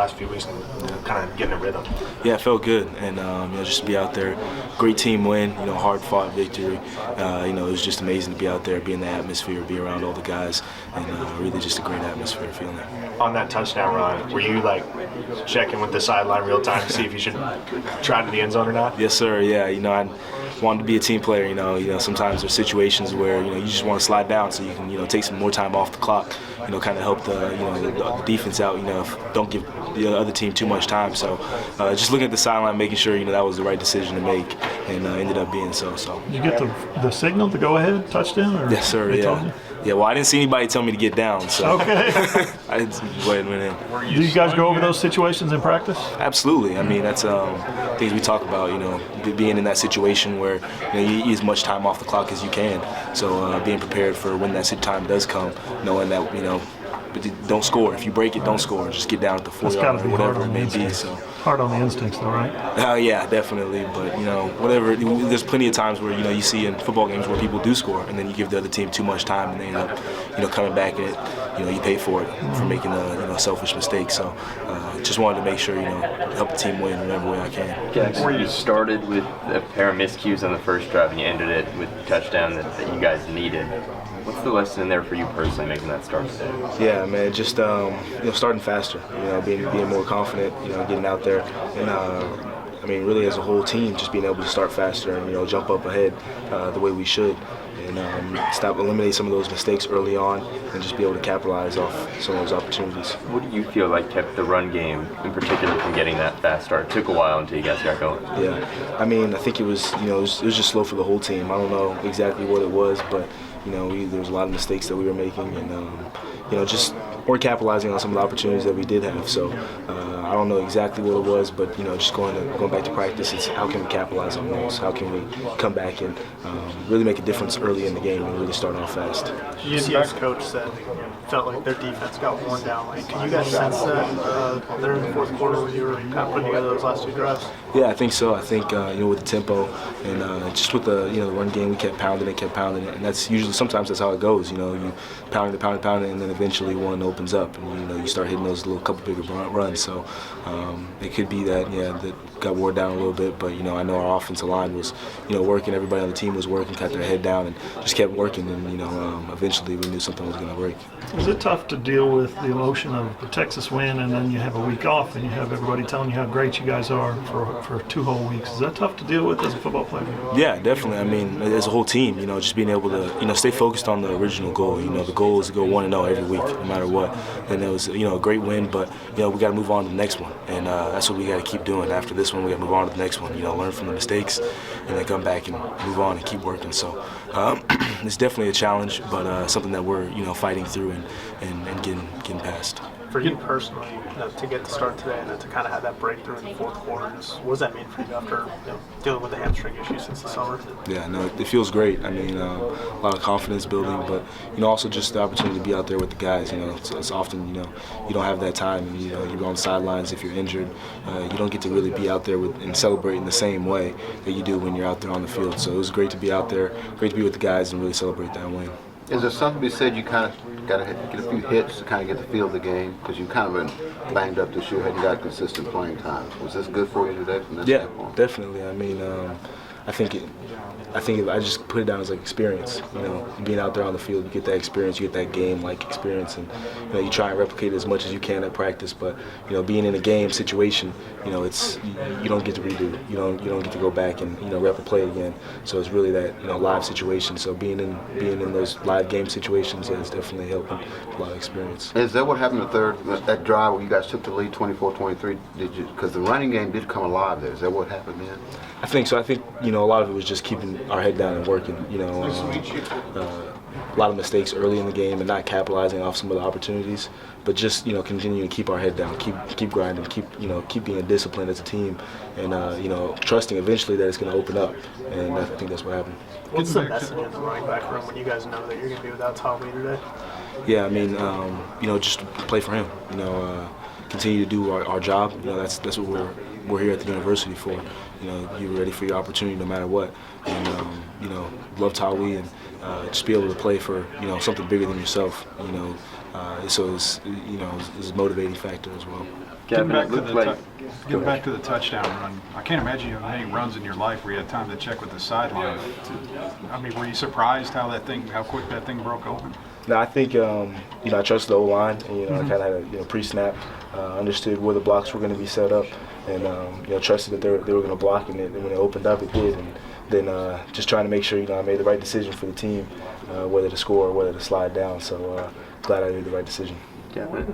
last few weeks and kind of getting a rhythm? Yeah, it felt good, and just to be out there, great team win, hard-fought victory. It was just amazing to be out there, be in the atmosphere, be around all the guys, and really just a great atmosphere feeling. On that touchdown run, were you like checking with the sideline real time to see if you should try to the end zone or not? Yes, sir. Yeah, I wanted to be a team player. Sometimes there's situations where you just want to slide down so you can take some more time off the clock. Kind of help the defense out. Don't give the other team too much time. So just looking at the sideline, making sure that was the right decision to make, and ended up being so. Did you get the signal to go ahead touchdown? Or yes, sir. Yeah. Yeah, well, I didn't see anybody tell me to get down, so okay. I just go ahead and went in. Do you guys go over those situations in practice? Absolutely. I mean, that's things we talk about, being in that situation where you eat as much time off the clock as you can. So being prepared for when that time does come, knowing that, but don't score. If you break it, don't score. Just get down at the 4 yard or whatever it may be. So hard on the instincts, though, right? Yeah, definitely. But whatever. There's plenty of times where you see in football games where people do score, and then you give the other team too much time, and they end up coming back and you pay for it for making a selfish mistake. So just wanted to make sure help the team win in whatever way I can. Where you started with a pair of miscues on the first drive and you ended it with a touchdown that you guys needed. What's the lesson there for you personally making that start today? Yeah, man, just starting faster, being more confident, getting out there, and really as a whole team, just being able to start faster and jump up ahead the way we should, and eliminate some of those mistakes early on, and just be able to capitalize off some of those opportunities. What do you feel like kept the run game in particular from getting that fast start? It took a while until you guys got going. Yeah, I think it was it was just slow for the whole team. I don't know exactly what it was, but there was a lot of mistakes that we were making, and just we're capitalizing on some of the opportunities that we did have. So I don't know exactly what it was, but just going back to practice, it's how can we capitalize on those? How can we come back and really make a difference early in the game and really start off fast? The UCS coach said felt like their defense got worn down. Can you guys sense that there in the fourth quarter when you were kind of putting together those last two drives? Yeah, I think so. I think with the tempo and just with the run game, we kept pounding it, and that's usually sometimes that's how it goes. You pound it, and then eventually one opens up, and you start hitting those little couple bigger runs. So it could be that that got wore down a little bit, but I know our offensive line was working. Everybody on the team was working, kept their head down, and just kept working. And eventually we knew something was going to break. Was it tough to deal with the emotion of the Texas win, and then you have a week off, and you have everybody telling you how great you guys are for 2 whole weeks? Is that tough to deal with as a football player? Yeah, definitely. As a whole team, just being able to stay focused on the original goal. The goal is to go 1-0 every week, no matter what. And it was a great win, but we got to move on to the next one, and that's what we got to keep doing. After this one, we got to move on to the next one. Learn from the mistakes, and then come back and move on and keep working. So it's definitely a challenge, but something that we're fighting through and getting past. For you personally, to get the start today and to kind of have that breakthrough in the fourth quarter, what does that mean for you after dealing with the hamstring issue since the summer? Yeah, no, it feels great. A lot of confidence building, but also just the opportunity to be out there with the guys. It's often you don't have that time, and you're on the sidelines if you're injured. You don't get to really be out there and celebrate in the same way that you do when you're out there on the field. So it was great to be out there, great to be with the guys and really celebrate that win. Is there something to be said? You kind of got to get a few hits to kind of get the feel of the game, because you kind of been banged up this year, hadn't got consistent playing time. Was this good for you today from this standpoint? Definitely. I think I just put it down as like experience. Being out there on the field, you get that experience, you get that game-like experience, and you try and replicate it as much as you can at practice. But being in a game situation, it's you don't get to redo. You don't get to go back and rep a play again. So it's really that live situation. So being in those live game situations, is definitely helping a lot of experience. Is that what happened that drive where you guys took the lead 24-23? Because the running game did come alive there. Is that what happened then? I think so. I think a lot of it was just keeping our head down and working. A lot of mistakes early in the game and not capitalizing off some of the opportunities, but just continuing to keep our head down, keep grinding, keep being disciplined as a team, and trusting eventually that it's going to open up. And I think that's what happened. What's the message in the running back room when you guys know that you're going to be without Tommy today? Yeah, just play for him. Continue to do our job. That's what we're here at the university for. You're ready for your opportunity no matter what. And love Tawi and just be able to play for something bigger than yourself. So it's a motivating factor as well. Gavin, it looked like. Getting back to the touchdown run, I can't imagine you have many runs in your life where you had time to check with the sideline. I mean, were you surprised how quick that thing broke open? No, I think I trusted the O-line, and I kind of had a pre-snap, understood where the blocks were going to be set up, and trusted that they were going to block, and when it opened up, it did. And then just trying to make sure I made the right decision for the team, whether to score or whether to slide down. So glad I made the right decision. Gavin,